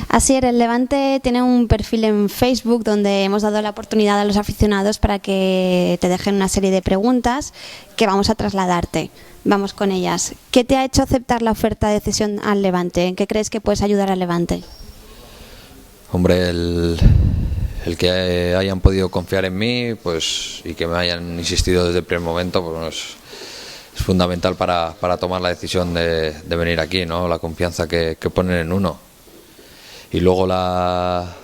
Así es, el Levante tiene un perfil en Facebook donde hemos dado la oportunidad a los aficionados para que te dejen una serie de preguntas que vamos a trasladarte. Vamos con ellas. ¿Qué te ha hecho aceptar la oferta de cesión al Levante? ¿En qué crees que puedes ayudar al Levante? Hombre, el que hayan podido confiar en mí, pues, y que me hayan insistido desde el primer momento, pues es fundamental para tomar la decisión de venir aquí, ¿no? La confianza que ponen en uno. Y luego la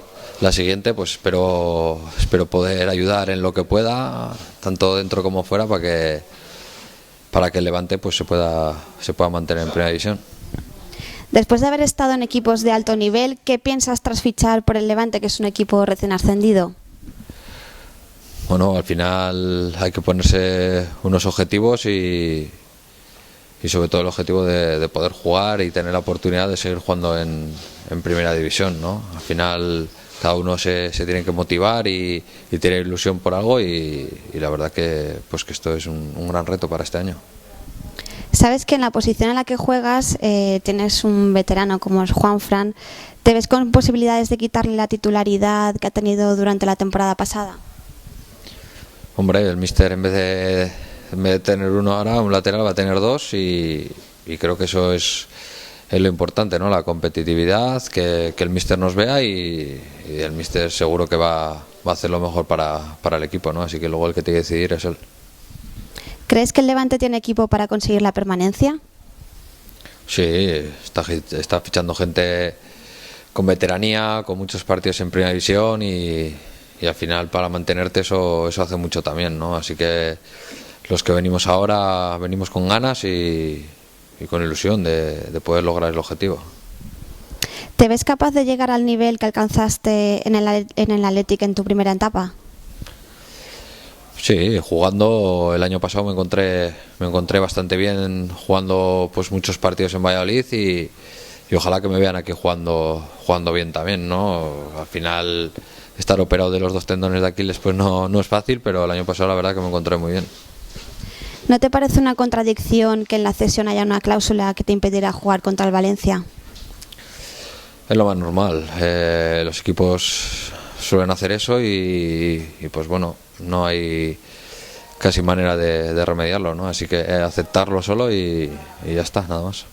siguiente, pues espero poder ayudar en lo que pueda, tanto dentro como fuera, para que el Levante pues se pueda mantener en primera división. Después de haber estado en equipos de alto nivel, ¿qué piensas tras fichar por el Levante, que es un equipo recién ascendido? Bueno, al final hay que ponerse unos objetivos y sobre todo el objetivo de poder jugar y tener la oportunidad de seguir jugando en primera división, ¿no? Al final cada uno se tiene que motivar y tener ilusión por algo y la verdad que esto es un gran reto para este año. Sabes que en la posición en la que juegas tienes un veterano como es Juanfran. ¿Te ves con posibilidades de quitarle la titularidad que ha tenido durante la temporada pasada? Hombre, el míster en vez de tener uno ahora, un lateral, va a tener dos y creo que eso es lo importante, ¿no? La competitividad, que el míster nos vea y el míster seguro que va a hacer lo mejor para el equipo, ¿no? Así que luego el que tiene que decidir es él. ¿Crees que el Levante tiene equipo para conseguir la permanencia? Sí, está fichando gente con veteranía, con muchos partidos en primera división y al final para mantenerte eso hace mucho también, ¿no? Así que los que venimos ahora venimos con ganas y con ilusión de poder lograr el objetivo. ¿Te ves capaz de llegar al nivel que alcanzaste en el Athletic en tu primera etapa? Sí, jugando el año pasado me encontré bastante bien jugando pues muchos partidos en Valladolid y ojalá que me vean aquí jugando bien también, ¿no? Al final estar operado de los dos tendones de Aquiles pues no es fácil, pero el año pasado la verdad que me encontré muy bien. ¿No te parece una contradicción que en la cesión haya una cláusula que te impedirá jugar contra el Valencia? Es lo más normal. Los equipos suelen hacer eso y pues bueno, no hay casi manera de remediarlo, ¿no? Así que aceptarlo solo y ya está, nada más.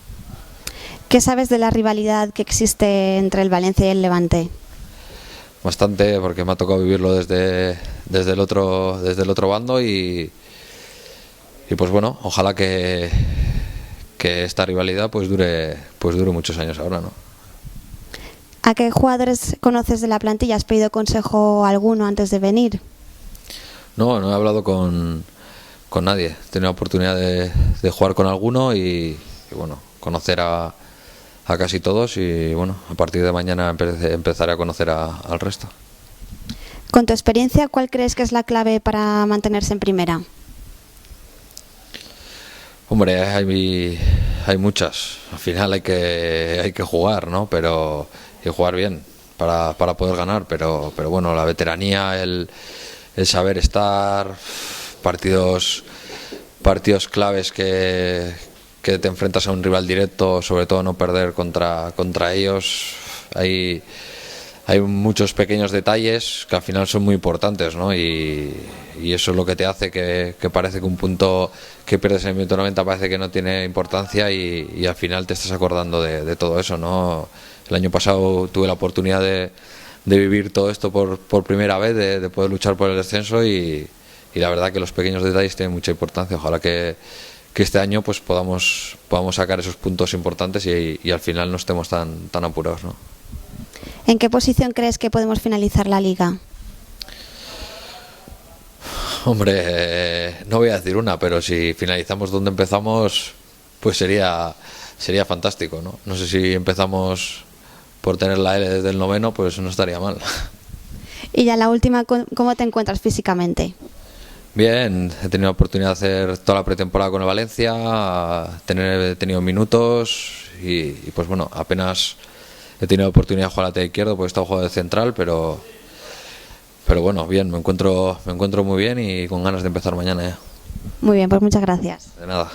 ¿Qué sabes de la rivalidad que existe entre el Valencia y el Levante? Bastante, porque me ha tocado vivirlo desde el otro bando y pues bueno, ojalá que esta rivalidad pues dure muchos años ahora, ¿no? ¿A qué jugadores conoces de la plantilla? ¿Has pedido consejo alguno antes de venir? No he hablado con nadie. He tenido la oportunidad de jugar con alguno y bueno, conocer a casi todos y bueno, a partir de mañana empezaré a conocer al resto. Con tu experiencia, ¿cuál crees que es la clave para mantenerse en primera? Hombre, hay muchas. Al final hay que jugar, ¿no? Pero y jugar bien para poder ganar. Pero bueno, la veteranía, el saber estar, partidos claves que te enfrentas a un rival directo, sobre todo no perder contra ellos. Hay muchos pequeños detalles que al final son muy importantes, ¿no? Y eso es lo que te hace que parece que un punto que pierdes en el minuto 90 parece que no tiene importancia y al final te estás acordando de todo eso, ¿no? El año pasado tuve la oportunidad de vivir todo esto por primera vez, de poder luchar por el descenso y la verdad que los pequeños detalles tienen mucha importancia. Ojalá que este año pues podamos sacar esos puntos importantes y al final no estemos tan apurados, ¿no? ¿En qué posición crees que podemos finalizar la liga? Hombre, no voy a decir una, pero si finalizamos donde empezamos, pues sería fantástico, ¿no? No sé si empezamos por tener la L desde el noveno, pues no estaría mal. Y ya la última, ¿cómo te encuentras físicamente? Bien, he tenido la oportunidad de hacer toda la pretemporada con el Valencia, he tenido minutos y pues bueno, apenas he tenido la oportunidad de jugar al lateral izquierdo porque he estado jugando de central, pero bueno, bien, me encuentro muy bien y con ganas de empezar mañana ya. Muy bien, pues muchas gracias. De nada.